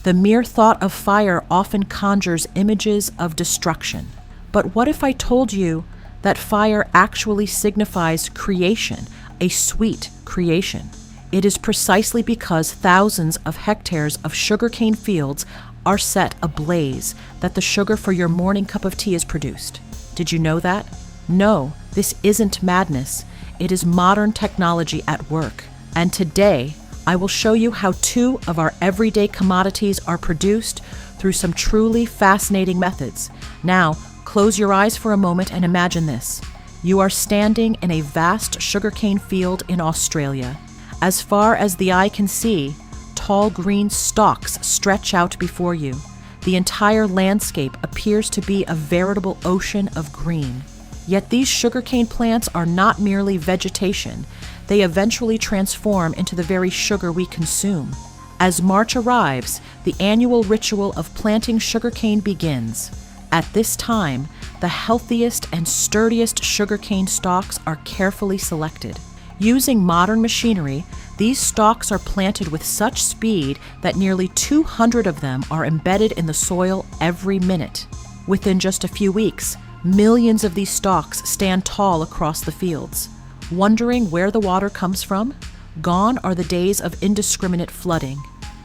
The mere thought of fire often conjures images of destruction. But what if I told you that fire actually signifies creation, a sweet creation? It is precisely because thousands of hectares of sugarcane fields are set ablaze that the sugar for your morning cup of tea is produced. Did you know that? No, this isn't madness. It is modern technology at work. And today, I will show you how two of our everyday commodities are produced through some truly fascinating methods. Now, close your eyes for a moment and imagine this. You are standing in a vast sugarcane field in Australia. As far as the eye can see, tall green stalks stretch out before you. The entire landscape appears to be a veritable ocean of green. Yet these sugarcane plants are not merely vegetation. They eventually transform into the very sugar we consume. As March arrives, the annual ritual of planting sugarcane begins. At this time, the healthiest and sturdiest sugarcane stalks are carefully selected. Using modern machinery, these stalks are planted with such speed that nearly 200 of them are embedded in the soil every minute. Within just a few weeks, millions of these stalks stand tall across the fields. Wondering where the water comes from? Gone are the days of indiscriminate flooding.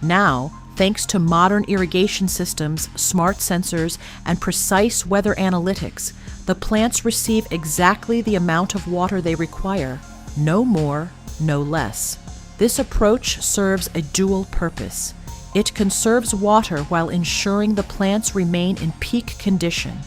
Now, thanks to modern irrigation systems, smart sensors, and precise weather analytics, the plants receive exactly the amount of water they require. No more, no less. This approach serves a dual purpose. It conserves water while ensuring the plants remain in peak condition.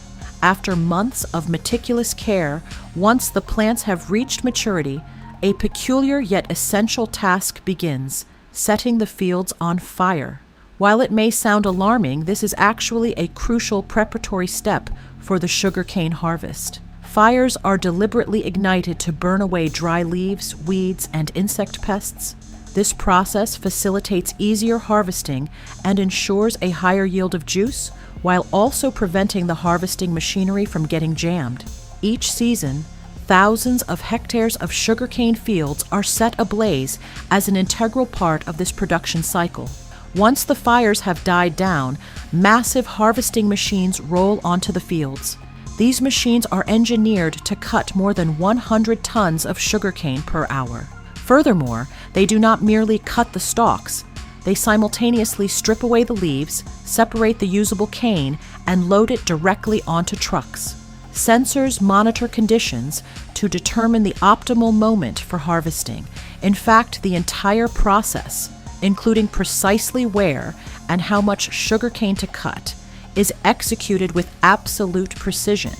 After months of meticulous care, once the plants have reached maturity, a peculiar yet essential task begins, setting the fields on fire. While it may sound alarming, this is actually a crucial preparatory step for the sugarcane harvest. Fires are deliberately ignited to burn away dry leaves, weeds, and insect pests. This process facilitates easier harvesting and ensures a higher yield of juice, while also preventing the harvesting machinery from getting jammed. Each season, thousands of hectares of sugarcane fields are set ablaze as an integral part of this production cycle. Once the fires have died down, massive harvesting machines roll onto the fields. These machines are engineered to cut more than 100 tons of sugarcane per hour. Furthermore, they do not merely cut the stalks. They simultaneously strip away the leaves, separate the usable cane, and load it directly onto trucks. Sensors monitor conditions to determine the optimal moment for harvesting. In fact, the entire process, including precisely where and how much sugarcane to cut, is executed with absolute precision.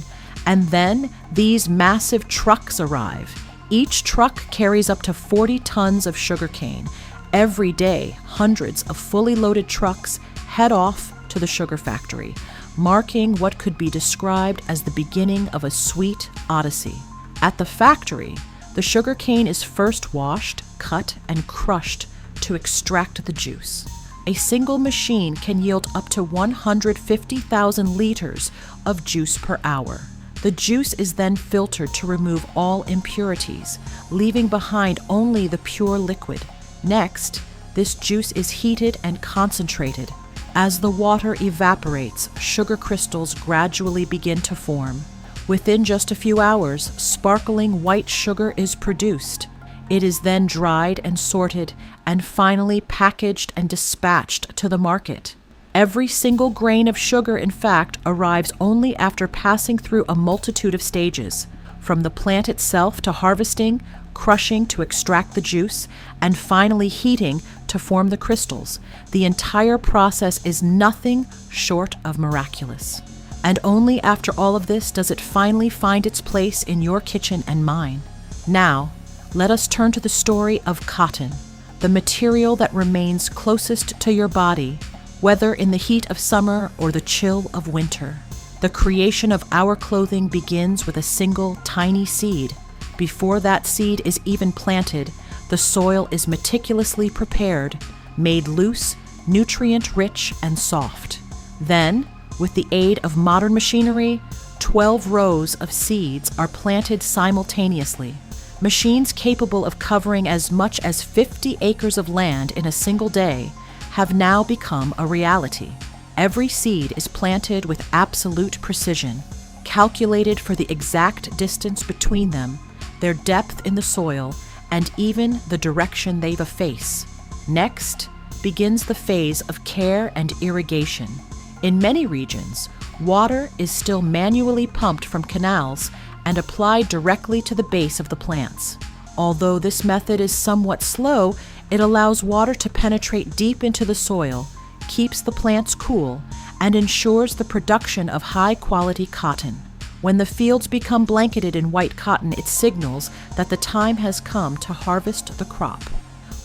And then these massive trucks arrive. Each truck carries up to 40 tons of sugarcane. Every day, hundreds of fully loaded trucks head off to the sugar factory, marking what could be described as the beginning of a sweet odyssey. At the factory, the sugarcane is first washed, cut, and crushed to extract the juice. A single machine can yield up to 150,000 liters of juice per hour. The juice is then filtered to remove all impurities, leaving behind only the pure liquid. Next, this juice is heated and concentrated. As the water evaporates, sugar crystals gradually begin to form. Within just a few hours, sparkling white sugar is produced. It is then dried and sorted, and finally packaged and dispatched to the market. Every single grain of sugar, in fact, arrives only after passing through a multitude of stages, from the plant itself to harvesting, crushing to extract the juice, and finally heating to form the crystals. The entire process is nothing short of miraculous. And only after all of this does it finally find its place in your kitchen and mine. Now, let us turn to the story of cotton, the material that remains closest to your body, whether in the heat of summer or the chill of winter. The creation of our clothing begins with a single tiny seed. Before that seed is even planted, the soil is meticulously prepared, made loose, nutrient-rich, and soft. Then, with the aid of modern machinery, 12 rows of seeds are planted simultaneously. Machines capable of covering as much as 50 acres of land in a single day, have now become a reality. Every seed is planted with absolute precision, calculated for the exact distance between them, their depth in the soil, and even the direction they face. Next begins the phase of care and irrigation. In many regions, water is still manually pumped from canals and applied directly to the base of the plants. Although this method is somewhat slow, it allows water to penetrate deep into the soil, keeps the plants cool, and ensures the production of high-quality cotton. When the fields become blanketed in white cotton, it signals that the time has come to harvest the crop.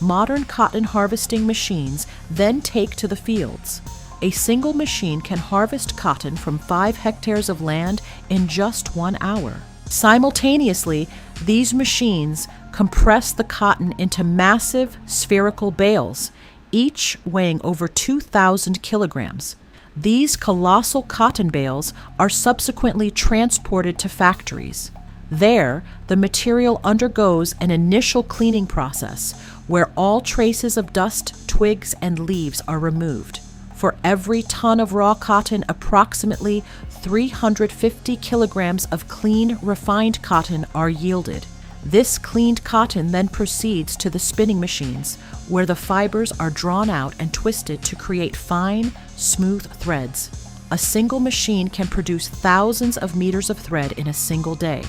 Modern cotton harvesting machines then take to the fields. A single machine can harvest cotton from 5 hectares of land in just 1 hour. Simultaneously, these machines compress the cotton into massive spherical bales, each weighing over 2,000 kilograms. These colossal cotton bales are subsequently transported to factories. There, the material undergoes an initial cleaning process where all traces of dust, twigs, and leaves are removed. For every ton of raw cotton, approximately 350 kilograms of clean, refined cotton are yielded. This cleaned cotton then proceeds to the spinning machines, where the fibers are drawn out and twisted to create fine, smooth threads. A single machine can produce thousands of meters of thread in a single day.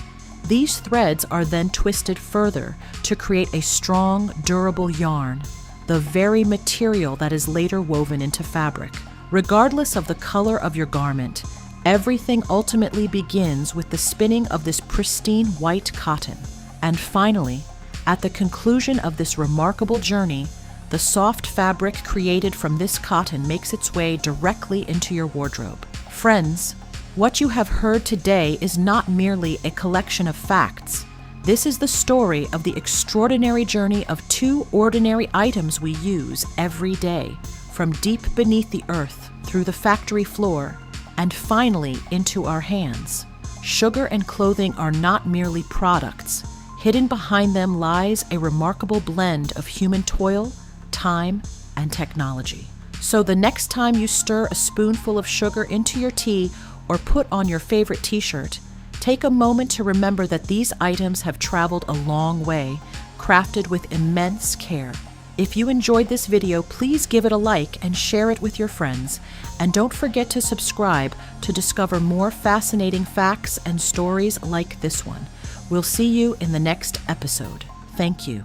These threads are then twisted further to create a strong, durable yarn, the very material that is later woven into fabric. Regardless of the color of your garment, everything ultimately begins with the spinning of this pristine white cotton. And finally, at the conclusion of this remarkable journey, the soft fabric created from this cotton makes its way directly into your wardrobe. Friends, what you have heard today is not merely a collection of facts. This is the story of the extraordinary journey of 2 ordinary items we use every day, from deep beneath the earth, through the factory floor, and finally into our hands. Sugar and clothing are not merely products. Hidden behind them lies a remarkable blend of human toil, time, and technology. So the next time you stir a spoonful of sugar into your tea or put on your favorite t-shirt, take a moment to remember that these items have traveled a long way, crafted with immense care. If you enjoyed this video, please give it a like and share it with your friends. And don't forget to subscribe to discover more fascinating facts and stories like this one. We'll see you in the next episode. Thank you.